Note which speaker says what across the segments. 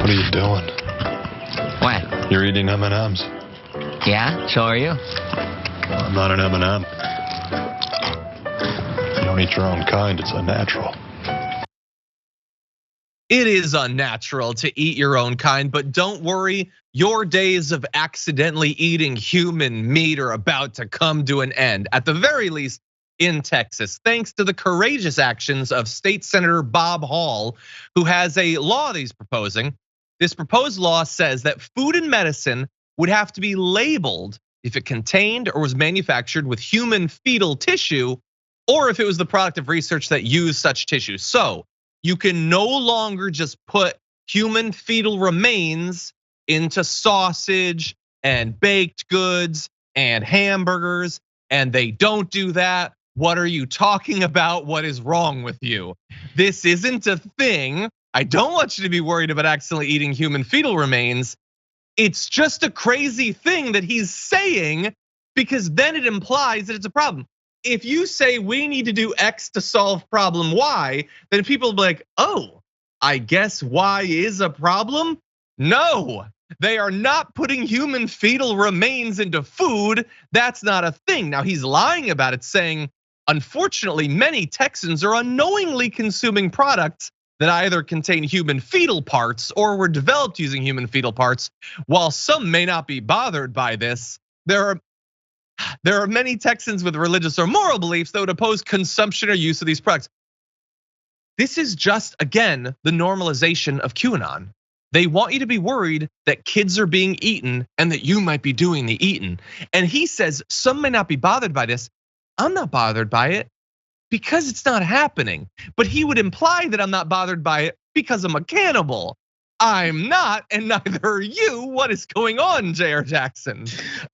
Speaker 1: What are you doing?
Speaker 2: What?
Speaker 1: You're eating M&Ms.
Speaker 2: Yeah, so are you.
Speaker 1: Well, I'm not an M&M. You don't eat your own kind, it's unnatural.
Speaker 3: It is unnatural to eat your own kind, but don't worry, your days of accidentally eating human meat are about to come to an end, at the very least in Texas, thanks to the courageous actions of State Senator Bob Hall, who has a law that he's proposing. This proposed law says that food and medicine would have to be labeled if it contained or was manufactured with human fetal tissue, or if it was the product of research that used such tissue. So you can no longer just put human fetal remains into sausage and baked goods and hamburgers, and they don't do that. What are you talking about? What is wrong with you? This isn't a thing. I don't want you to be worried about accidentally eating human fetal remains. It's just a crazy thing that he's saying, because then it implies that it's a problem. If you say we need to do X to solve problem Y, then people will be like, oh, I guess Y is a problem? No, they are not putting human fetal remains into food. That's not a thing. Now he's lying about it, saying, unfortunately, many Texans are unknowingly consuming products that either contain human fetal parts or were developed using human fetal parts. While some may not be bothered by this, there are many Texans with religious or moral beliefs that would oppose consumption or use of these products. This is just, again, the normalization of QAnon. They want you to be worried that kids are being eaten and that you might be doing the eating. And he says some may not be bothered by this. I'm not bothered by it because it's not happening. But he would imply that I'm not bothered by it because I'm a cannibal. I'm not, and neither are you. What is going on, Jayar Jackson?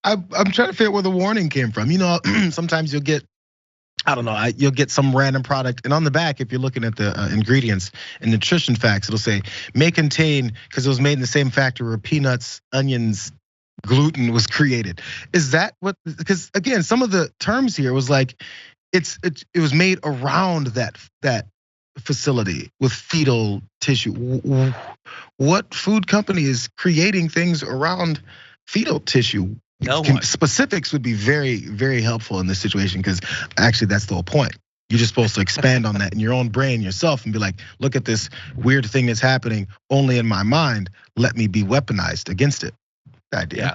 Speaker 4: I'm trying to figure out where the warning came from. You know, sometimes you'll get, I don't know, you'll get some random product, and on the back, if you're looking at the ingredients and nutrition facts, it'll say may contain, because it was made in the same factory where peanuts, onions, gluten was created. Is that what? Because again, some of the terms here was like, it was made around that facility with fetal tissue. What food company is creating things around fetal tissue?
Speaker 3: No one.
Speaker 4: Specifics would be very, very helpful in this situation, because actually that's the whole point. You're just supposed to expand on that in your own brain yourself and be like, look at this weird thing that's happening only in my mind. Let me be weaponized against it. Good idea.
Speaker 3: Yeah.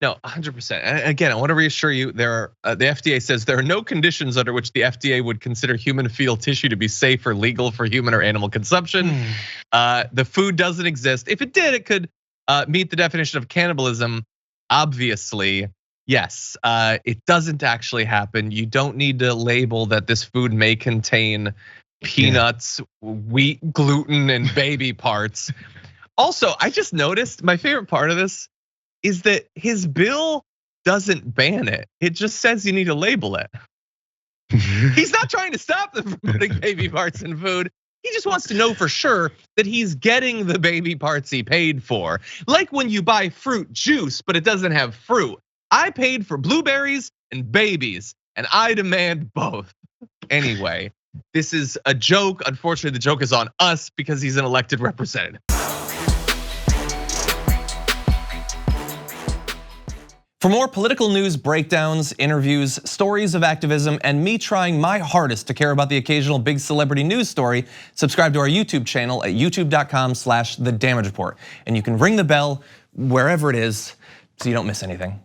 Speaker 3: No, 100%. And again, I want to reassure you, the FDA says there are no conditions under which the FDA would consider human fetal tissue to be safe or legal for human or animal consumption. The food doesn't exist. If it did, it could meet the definition of cannibalism. Obviously, yes, it doesn't actually happen. You don't need to label that this food may contain peanuts, wheat, gluten, and baby parts. Also, I just noticed my favorite part of this is that his bill doesn't ban it. It just says you need to label it. He's not trying to stop them from putting baby parts in food. He just wants to know for sure that he's getting the baby parts he paid for. Like when you buy fruit juice, but it doesn't have fruit. I paid for blueberries and babies, and I demand both. Anyway, this is a joke. Unfortunately, the joke is on us because he's an elected representative.
Speaker 5: For more political news breakdowns, interviews, stories of activism, and me trying my hardest to care about the occasional big celebrity news story, subscribe to our YouTube channel at youtube.com/thedamagereport. And you can ring the bell wherever it is so you don't miss anything.